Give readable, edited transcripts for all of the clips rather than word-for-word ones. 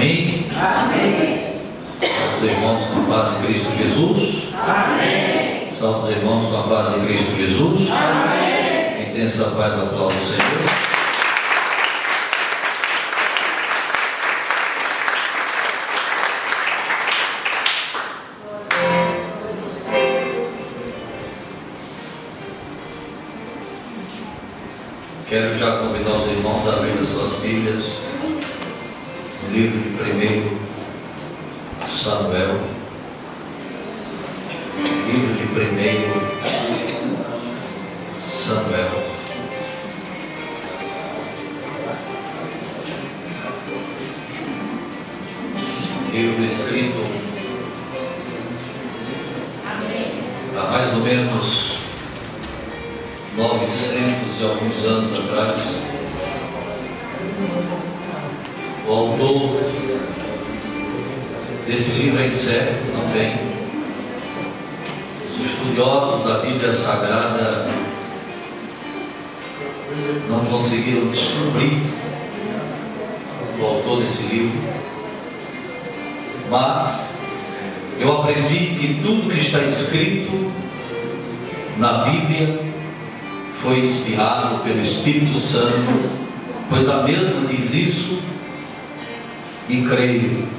Amém? Amém. Os irmãos com a paz de Cristo Jesus. Amém. São os irmãos com a paz de Cristo Jesus. Amém. Quem tem essa paz, aplaude o Senhor. Quero já convidar os irmãos a abrir as suas Bíblias no livro de 1 Samuel. Livro de 1 Samuel. Livro escrito há mais ou menos 900 e alguns anos atrás. O autor desse livro é incerto também. Os estudiosos da Bíblia Sagrada não conseguiram descobrir o autor desse livro, mas eu aprendi que tudo que está escrito na Bíblia foi inspirado pelo Espírito Santo, pois a mesma diz isso, e creio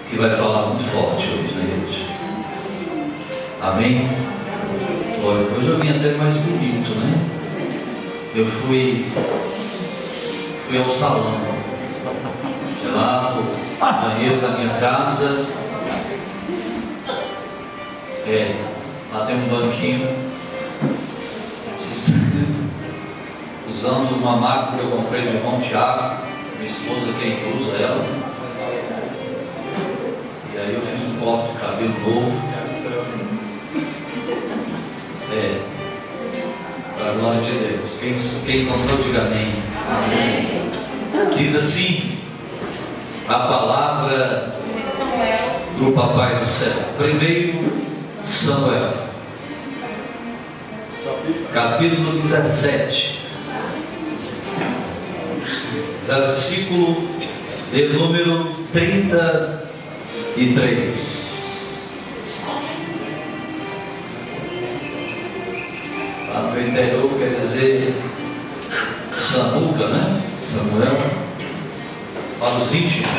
que vai falar muito forte hoje na igreja. Amém? Glória. Hoje eu vim até mais bonito, né? Eu fui ao salão, lá no banheiro da minha casa. Lá tem um banquinho. Usamos uma máquina que eu comprei do irmão Tiago, minha esposa quem usa ela. E aí eu fiz um corte de cabelo novo. Para a glória de Deus. Quem encontrou, diga amém. Amém. Diz assim a palavra do Papai do Céu. 1 Samuel, capítulo 17, versículo de número 33. Lá no interior quer dizer Samuca, né? Samuel. Para os íntimos.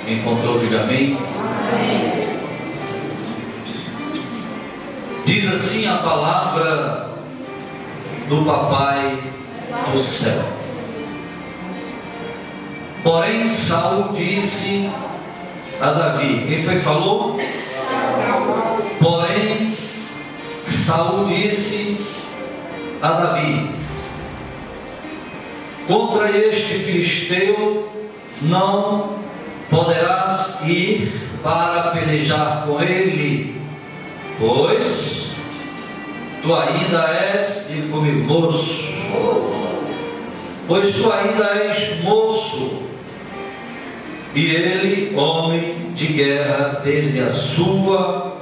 Quem encontrou, diga amém. Amém. Diz assim a palavra do Papai do Céu. Porém Saul disse a Davi. Quem foi que falou? Porém Saul disse a Davi: contra este filisteu não poderás ir para pelejar com ele, pois tu ainda és, diga comigo, moço. Pois tu ainda és moço, e ele, homem de guerra, desde a sua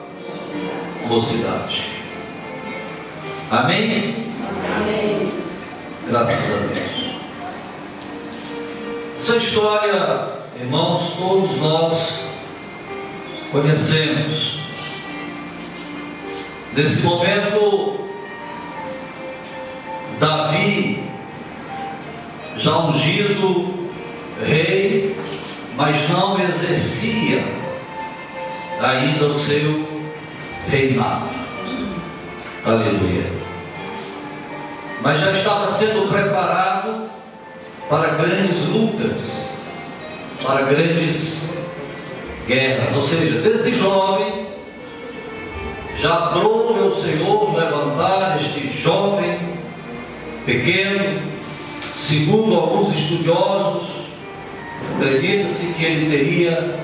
mocidade. Amém? Amém. Graças a Deus. Essa história, irmãos, todos nós conhecemos. Nesse momento, Davi, já ungido rei, mas não exercia ainda o seu reinado. Aleluia. Mas já estava sendo preparado para grandes lutas, para grandes guerras. Ou seja, desde jovem já aprove ao Senhor levantar este jovem pequeno. Segundo alguns estudiosos, acredita-se que ele teria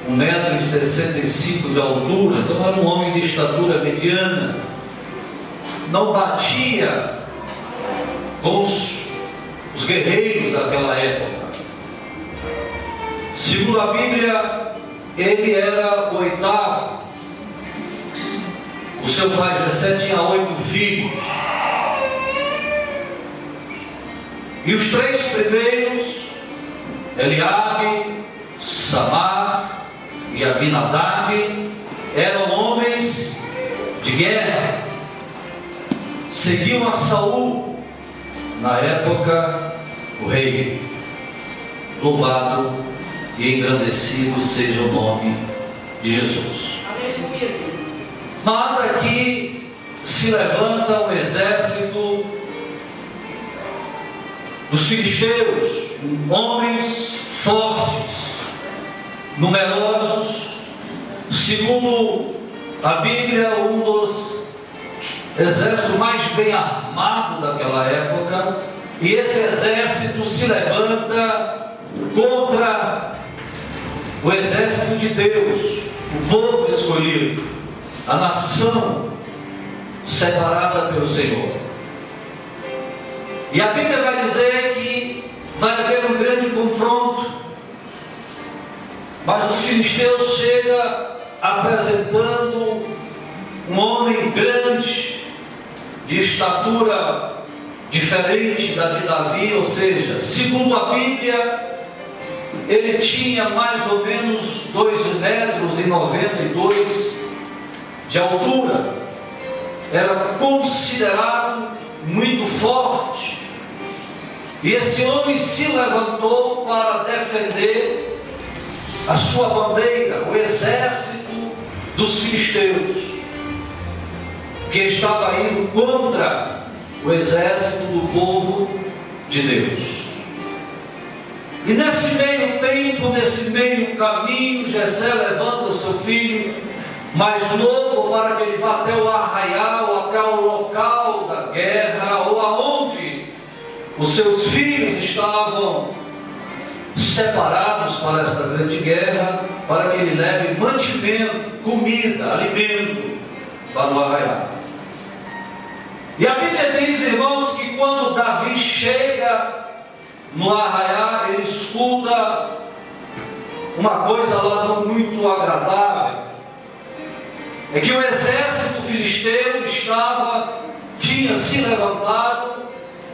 1,65 m de altura, então era um homem de estatura mediana. Não batia com os guerreiros daquela época. Segundo a Bíblia, ele era o oitavo. O seu pai Jessé tinha 8 filhos. E os 3 primeiros, Eliabe, Samar e Abinadab, eram homens de guerra, seguiam a Saul, na época, o rei. Louvado e engrandecido seja o nome de Jesus. Aleluia. Mas aqui se levanta um exército dos filisteus, homens fortes, numerosos, segundo a Bíblia, um dos exércitos mais bem armados daquela época. E esse exército se levanta contra o exército de Deus, o povo escolhido, a nação separada pelo Senhor. E a Bíblia vai dizer que vai haver um grande confronto, mas os filisteus chegam apresentando um homem grande, de estatura diferente da de Davi, ou seja, segundo a Bíblia, ele tinha mais ou menos 2,92 metros de altura, era considerado muito forte, e esse homem se levantou para defender a sua bandeira, o exército dos filisteus, que estava indo contra o exército do povo de Deus. E nesse meio tempo, nesse meio caminho, Jessé levanta o seu filho mais novo para que ele vá até o arraial, até o local da guerra, ou aonde os seus filhos estavam separados para esta grande guerra, para que ele leve mantimento, comida, alimento para o arraial. E a Bíblia diz, irmãos, que quando Davi chega no arraial, ele escuta uma coisa lá não muito agradável. É que o exército filisteu tinha se levantado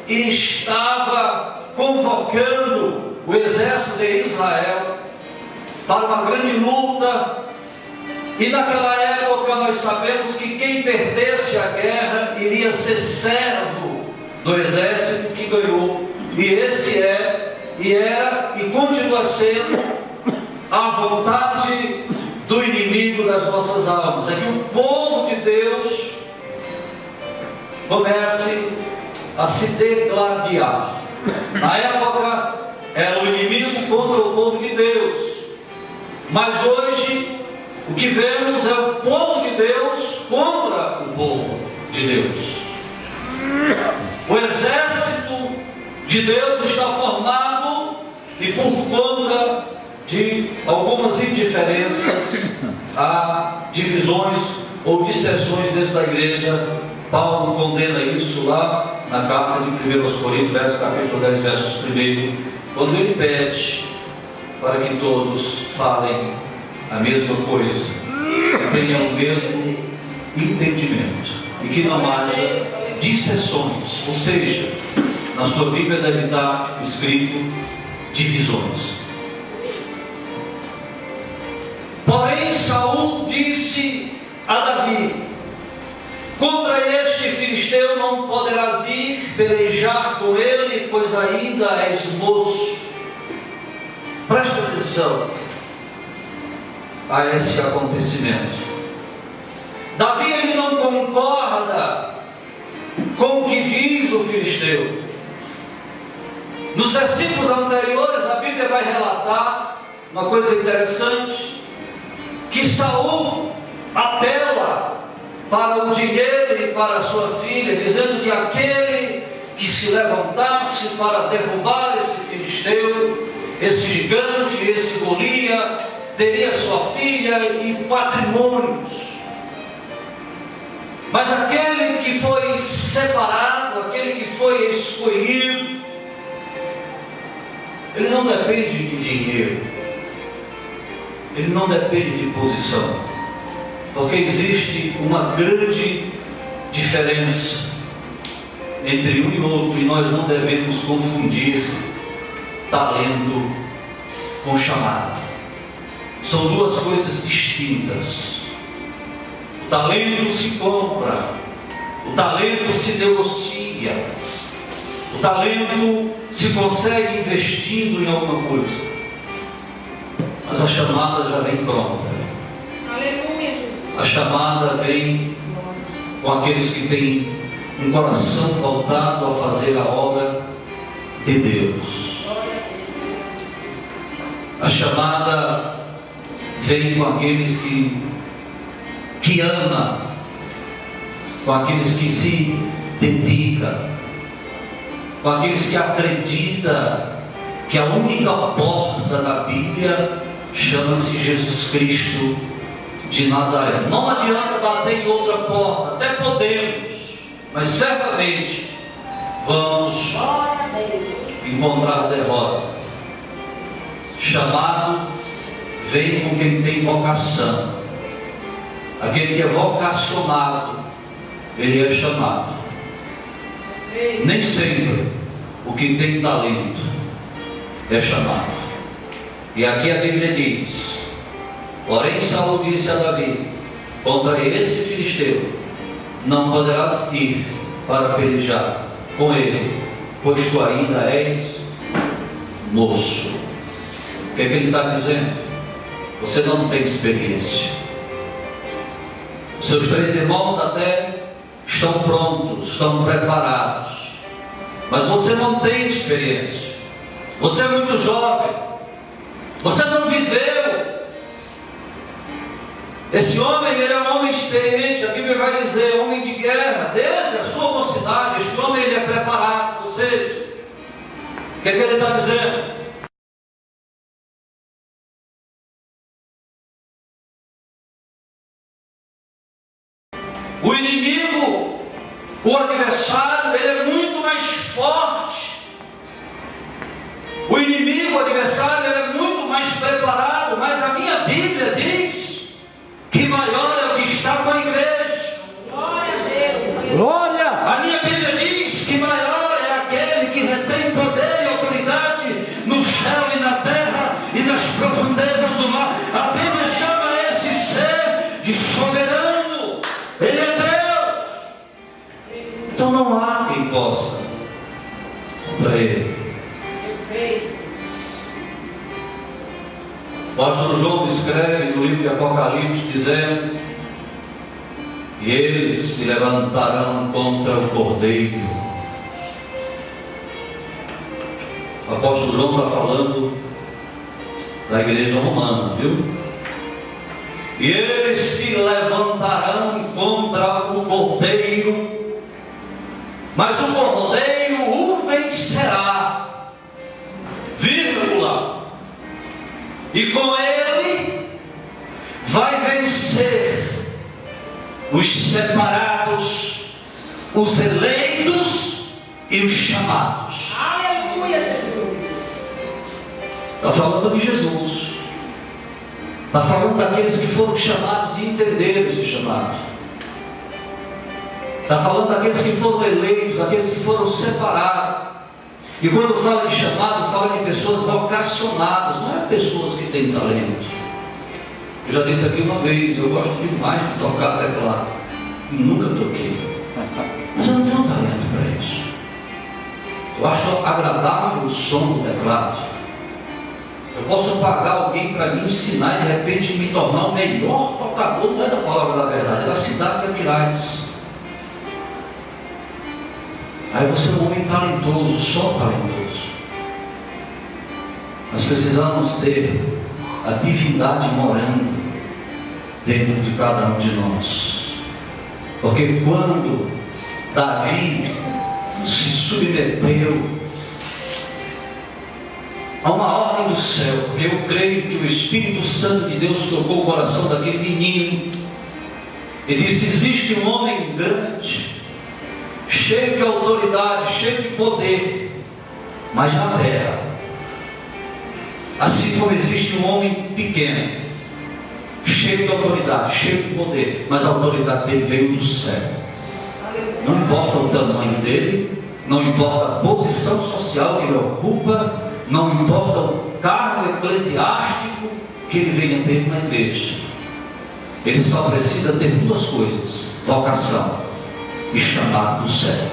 e estava convocando o exército de Israel para uma grande luta. E naquela época nós sabemos que quem perdesse a guerra iria ser servo do exército que ganhou. E esse era e continua sendo a vontade do inimigo das nossas almas. É que o povo de Deus comece a se degladiar. Na época era o inimigo contra o povo de Deus, mas hoje o que vemos é o povo de Deus contra o povo de Deus. O exército de Deus está formado e por conta de algumas indiferenças há divisões ou dissensões dentro da igreja. Paulo condena isso lá na carta de 1 Coríntios, capítulo 10, versos 1, quando ele pede para que todos falem a mesma coisa, que tenham o mesmo entendimento e que não haja dissensões, ou seja, na sua Bíblia deve estar escrito divisões. Porém Saul disse a Davi: contra este filisteu não poderás ir pelejar com ele, pois ainda és moço. Preste atenção a esse acontecimento. Davi ele não concorda com o que diz o filisteu. Nos versículos anteriores a Bíblia vai relatar uma coisa interessante, que Saul apela para o dinheiro e para a sua filha, dizendo que aquele que se levantasse para derrubar esse filisteu, esse gigante, esse Golias, teria sua filha e patrimônios. Mas aquele que foi separado, aquele que foi escolhido, ele não depende de dinheiro, ele não depende de posição, porque existe uma grande diferença. entre um e outro, e nós não devemos confundir talento com chamado. São duas coisas distintas. O talento se compra, o talento se negocia, o talento se consegue investindo em alguma coisa, mas a chamada já vem pronta. Aleluia, Jesus. A chamada vem com aqueles que têm um coração voltado a fazer a obra de Deus. A chamada vem com aqueles que ama, com aqueles que se dedica, com aqueles que acredita que a única porta da Bíblia chama-se Jesus Cristo de Nazaré. Não adianta bater em outra porta, até podemos, mas certamente vamos encontrar derrota. Chamado vem com quem tem vocação. Aquele que é vocacionado, ele é chamado. Nem sempre o que tem talento é chamado. E aqui a Bíblia diz: porém Saul disse a Davi: contra esse filisteu não poderás ir para pelejar com ele, pois tu ainda és moço. O que é que ele está dizendo? Você não tem experiência. Seus 3 irmãos até estão prontos, estão preparados, mas você não tem experiência. Você é muito jovem, você não viveu. Esse homem, ele é um homem experiente. A Bíblia vai dizer, homem de guerra, desde a sua mocidade. Este homem, ele é preparado. Ou seja, o que é que ele está dizendo? O inimigo, o adversário, ele é muito mais forte. O inimigo, o adversário, ele é muito mais preparado. Mas a minha Bíblia diz que maior é o que está com a igreja. Glória a Deus. Glória! A minha Bíblia diz que maior é aquele que retém poder e autoridade no céu e na terra e nas profundezas do mar. A Bíblia chama esse ser de soberano. Ele é Deus. Então não há quem possa contra ele. O apóstolo João escreve no livro de Apocalipse dizendo: e eles se levantarão contra o Cordeiro. O apóstolo João está falando da igreja romana, viu? E eles se levantarão contra o Cordeiro, mas o Cordeiro o vencerá, vírgula, e com ele vai vencer os separados, os eleitos e os chamados. Aleluia, Jesus. Está falando de Jesus. Está falando daqueles que foram chamados e entenderam esse chamado. Está falando daqueles que foram eleitos, daqueles que foram separados. E quando fala de chamado, fala de pessoas vocacionadas, não é pessoas que têm talento. Eu já disse aqui uma vez, eu gosto demais de tocar teclado. E nunca toquei. Mas eu não tenho talento para isso. Eu acho agradável o som do teclado. Eu posso pagar alguém para me ensinar e de repente me tornar o melhor tocador, não é da palavra da verdade, é da cidade de Aquiraz. Aí você é um homem talentoso, só talentoso. Nós precisamos ter a divindade morando dentro de cada um de nós. Porque quando Davi se submeteu a uma ordem do céu, porque eu creio que o Espírito Santo de Deus tocou o coração daquele menino e disse: existe um homem grande, cheio de autoridade, cheio de poder, mas na terra, assim como existe um homem pequeno, cheio de autoridade, cheio de poder, mas a autoridade dele veio do céu. Não importa o tamanho dele, não importa a posição social que ele ocupa, não importa o cargo eclesiástico que ele venha ter na igreja. Ele só precisa ter duas coisas: vocação e chamado do céu.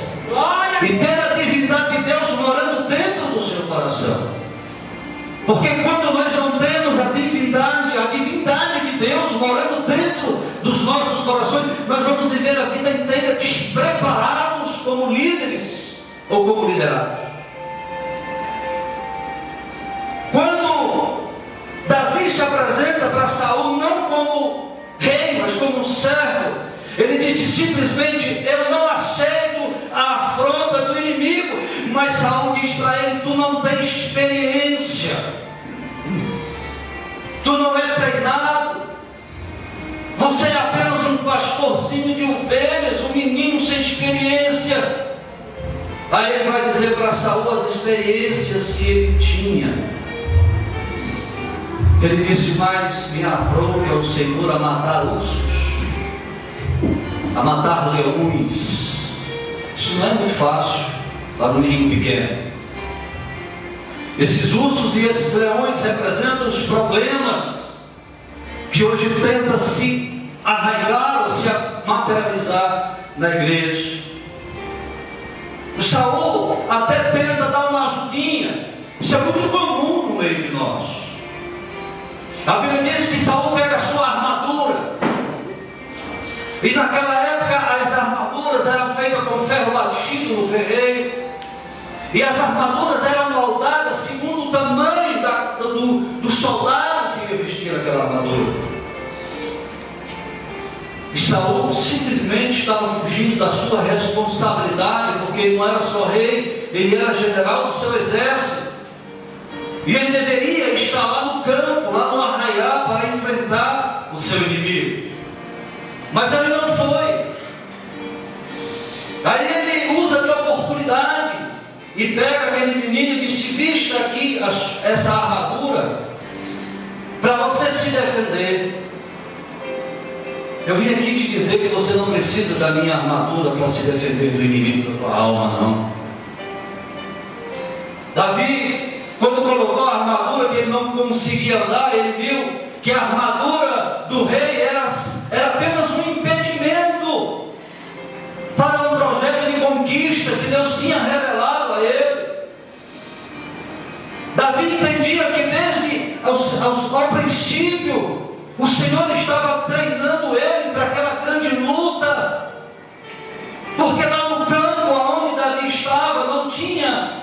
E ter a divindade de Deus morando dentro do seu coração. Porque quando nós não temos a divindade de Deus morando dentro dos nossos corações, nós vamos viver a vida inteira despreparados como líderes ou como liderados. Quando Davi se apresenta para Saul não como rei, mas como um servo, ele disse simplesmente: eu não aceito a afronta do inimigo. Mas Saul diz para ele: tu não tens experiência, tu não é treinado, você é apenas um pastorzinho de ovelhas, um menino sem experiência. Aí ele vai dizer para Saul as experiências que ele tinha. Ele disse: mas me aprove ao Senhor a matar ursos, a matar leões. Isso não é muito fácil para um menino pequeno. Esses ursos e esses leões representam os problemas que hoje tenta se arraigar ou se materializar na igreja. O Saul até tenta dar uma ajudinha. Isso é muito comum no meio de nós. A Bíblia diz que Saul pega a sua armadura, e naquela época as armaduras eram feitas com ferro batido no ferreiro, e as armaduras eram moldadas segundo o tamanho do soldado que ia vestir aquela armadura. E Saul simplesmente estava fugindo da sua responsabilidade, porque ele não era só rei, ele era general do seu exército, e ele deveria estar lá no campo, lá no arraial, para enfrentar o seu inimigo. Mas ele não foi. Aí ele usa de oportunidade e pega aquele menino e diz: vista aqui essa armadura para você se defender. Eu vim aqui te dizer que você não precisa da minha armadura para se defender do inimigo da tua alma, não. Davi, quando colocou a armadura que ele não conseguia andar, ele viu que a armadura do rei era apenas um impedimento para um projeto de conquista que Deus tinha revelado a ele. Davi entendia que desde ao princípio o Senhor estava treinando ele para aquela grande luta, porque lá no campo onde Davi estava não tinha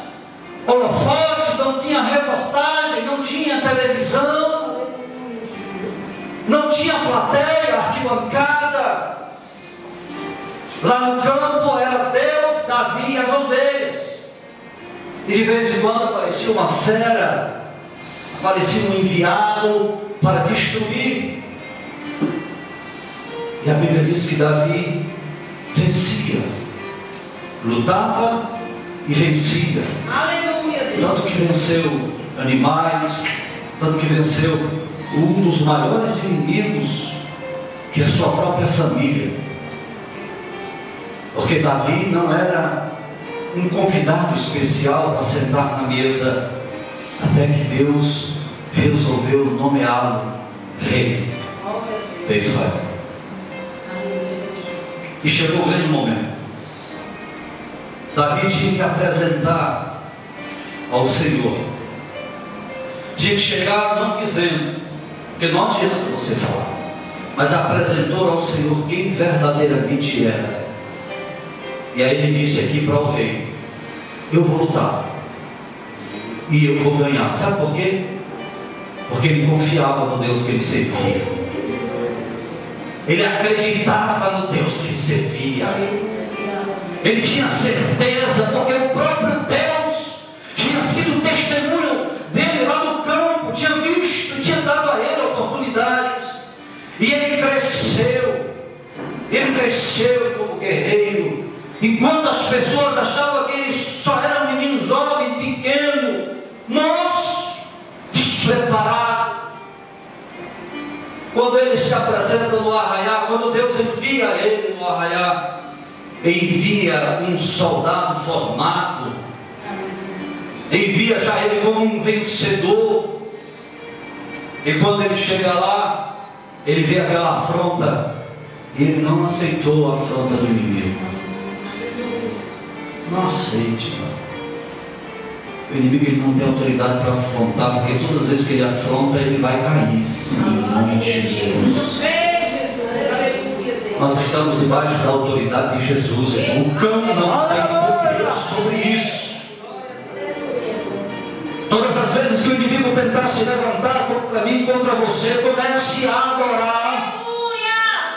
holofotes, não tinha reportagem, não tinha televisão, não tinha plateia, arquibancada. Lá no campo era Deus, Davi e as ovelhas. E de vez em quando aparecia uma fera, aparecia um enviado para destruir. E a Bíblia diz que Davi vencia, lutava e vencia. Aleluia, Deus. Tanto que venceu animais, tanto que venceu um dos maiores inimigos, que é a sua própria família. Porque Davi não era um convidado especial para sentar na mesa, até que Deus resolveu nomeá-lo rei de Israel. E chegou o grande momento. Davi tinha que apresentar ao Senhor, tinha que chegar não dizendo, porque não adianta você falar, mas apresentou ao Senhor quem verdadeiramente era. E aí ele disse aqui para o rei: eu vou lutar e eu vou ganhar. Sabe por quê? Porque ele confiava no Deus que ele servia, ele acreditava no Deus que ele servia, ele tinha certeza, porque o próprio Deus tinha sido testemunho dele lá no campo, tinha visto, tinha dado a ele oportunidades, e ele cresceu como guerreiro. Enquanto as pessoas achavam que ele só era um menino jovem, pequeno, moço, despreparado, quando ele se apresenta no arraial, quando Deus envia ele no arraial, envia um soldado formado, envia já ele como um vencedor. E quando ele chega lá, ele vê aquela afronta, e ele não aceitou a afronta do inimigo. Não aceite. O inimigo ele não tem autoridade para afrontar, porque todas as vezes que ele afronta, ele vai cair. Sim, em nome de Jesus. Nós estamos debaixo da autoridade de Jesus. O cão não tem poder sobre isso. Todas as vezes que o inimigo tentar se levantar contra mim, contra você, comece a adorar.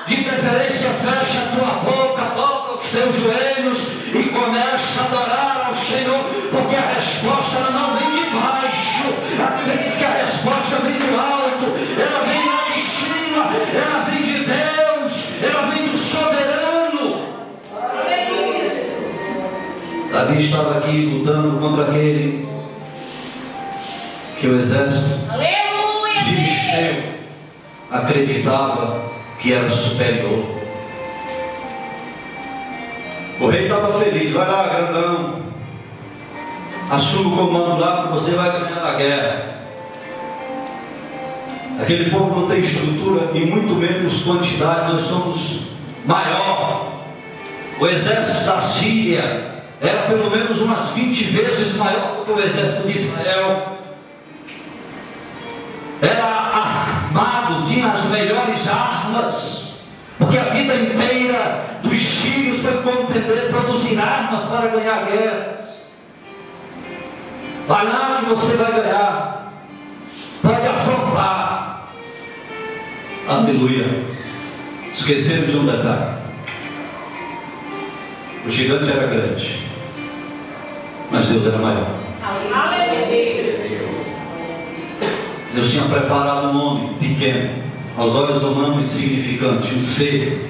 De preferência, fecha a tua boca, toca os teus joelhos e comece a adorar ao Senhor, porque a resposta ela não vem de baixo. A Bíblia diz que a resposta vem do alto, ela vem lá de cima, ela vem de Deus, ela vem do soberano. Davi estava aqui lutando contra aquele que o exército filisteu acreditava que era superior. O rei estava feliz. Vai lá, grandão, assuma o comando lá, que você vai ganhar a guerra. Aquele povo não tem estrutura e muito menos quantidade. Nós somos maior. O exército da Síria era pelo menos umas 20 vezes maior do que o exército de Israel. Era armado, tinha as melhores armas, porque a vida inteira dos sírios foi contender, produzir armas para ganhar guerras. Vai lá que você vai ganhar, pode afrontar. Aleluia. Esqueceram de um detalhe: o gigante era grande, mas Deus era maior. Aleluia. Deus tinha preparado um homem pequeno, aos olhos humanos insignificante, um ser.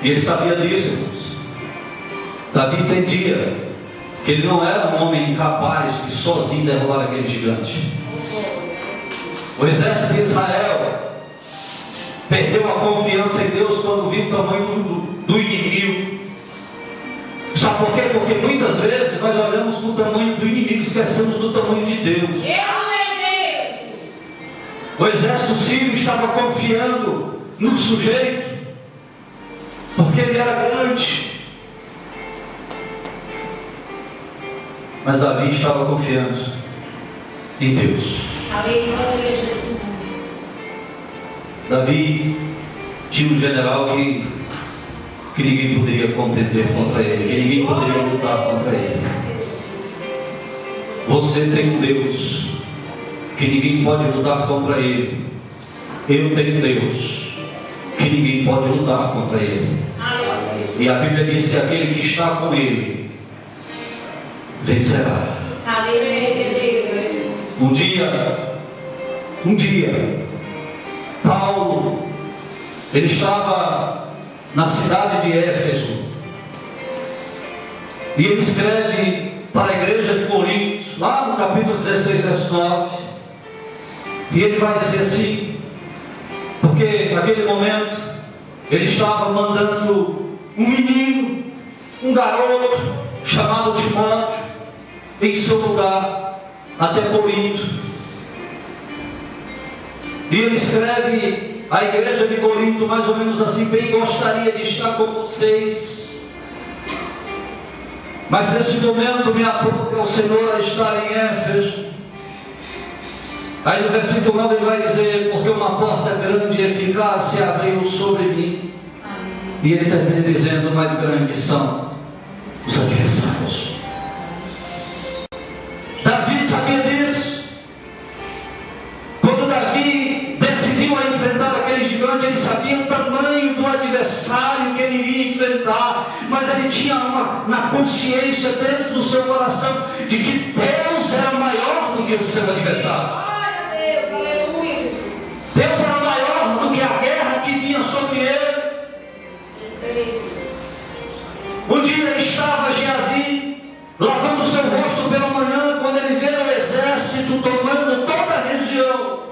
E ele sabia disso, irmãos. Davi entendia que ele não era um homem incapaz de sozinho derrubar aquele gigante. O exército de Israel perdeu a confiança em Deus quando viu o tamanho do inimigo. Sabe por quê? Porque muitas vezes nós olhamos para o tamanho do inimigo e esquecemos do tamanho de Deus. O exército sírio estava confiando no sujeito, porque ele era grande. Mas Davi estava confiando em Deus. Aleluia, Jesus. Davi tinha um general que ninguém poderia contender contra ele, que ninguém poderia lutar contra ele. Você tem um Deus que ninguém pode lutar contra ele. Eu tenho Deus que ninguém pode lutar contra ele. E a Bíblia diz que aquele que está com ele vencerá. Um dia, Paulo, ele estava na cidade de Éfeso, e ele escreve para a igreja de Corinto, lá no capítulo 16, verso 9, e ele vai dizer assim, porque naquele momento ele estava mandando um menino, um garoto chamado Timóteo, em seu lugar até Corinto. E ele escreve à igreja de Corinto mais ou menos assim: bem gostaria de estar com vocês, mas nesse momento me aprove ao Senhor a estar em Éfeso. Aí no versículo 9 ele vai dizer: porque uma porta grande e eficaz se abriu sobre mim. E ele termina dizendo: mais grandes são os adversários. Davi sabia disso. Quando Davi decidiu a enfrentar aquele gigante, ele sabia o tamanho do adversário que ele iria enfrentar, mas ele tinha na consciência dentro do seu coração de que Deus era maior do que o seu adversário. Deus era maior do que a guerra que vinha sobre ele. Um dia ele estava Geazi, lavando o seu rosto pela manhã, quando ele vê o exército tomando toda a região.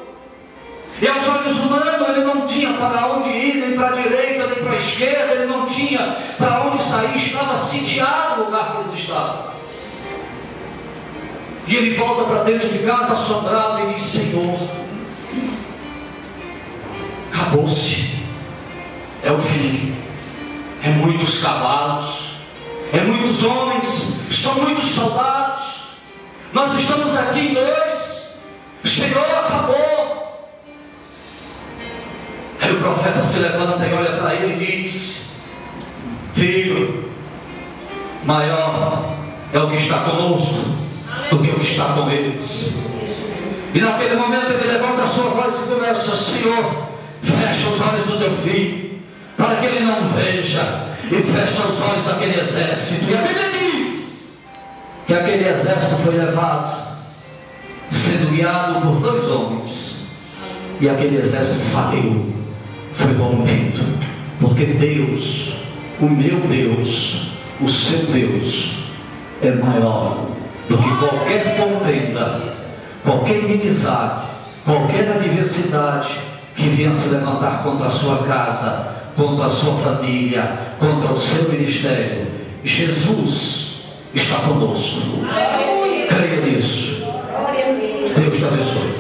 E aos olhos humanos andando, ele não tinha para onde ir, nem para a direita, nem para a esquerda, ele não tinha para onde sair, estava sitiado o lugar que eles estavam. E ele volta para dentro de casa assombrado e diz: Senhor, acabou-se, é o fim, é muitos cavalos, é muitos homens, são muitos soldados, nós estamos aqui em 2, Senhor, acabou. Aí o profeta se levanta e olha para ele e diz: filho, maior é o que está conosco do que o que está com eles. E naquele momento ele levanta a sua voz e começa: Senhor, fecha os olhos do teu filho, para que ele não veja, e fecha os olhos daquele exército. E a Bíblia diz que aquele exército foi levado, sendo guiado por 2 homens, e aquele exército faliu, foi rompido, porque Deus, o meu Deus, o seu Deus, é maior do que qualquer contenda, qualquer inimizade, qualquer adversidade que venha se levantar contra a sua casa, contra a sua família, contra o seu ministério. Jesus está conosco. Creia nisso. Deus te abençoe.